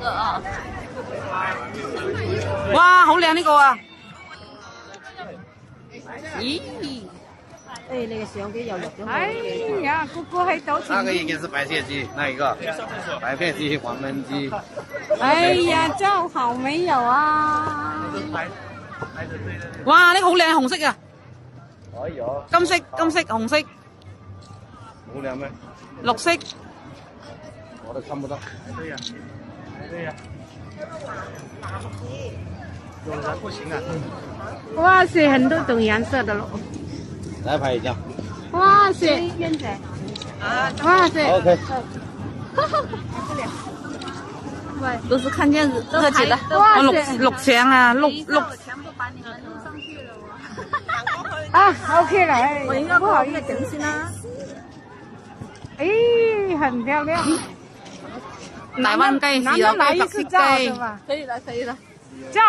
个啊。哇，好靚呢個啊！咦？哎，那个相機又入咗。哎呀，個個喺度。那个应该是白切鸡，那一个白片鸡、黄焖鸡。哎呀，真好美有啊！哇，呢個好靚，紅色啊！可以哦。金色、金色、紅色、无聊咩？綠色。我都看不到。对呀，对呀。有人不行啊。哇塞，很多種顏色的咯。来拍一张。哇塞，哇塞。 OK。都是看見這幾的，哇我綠牆啊，綠。全部把你們弄上去了啊，OK 了，哎，我應該不好意思，整先啦。哎，很漂亮。大灣雞是有雞白色雞。可以了，可以了。這樣。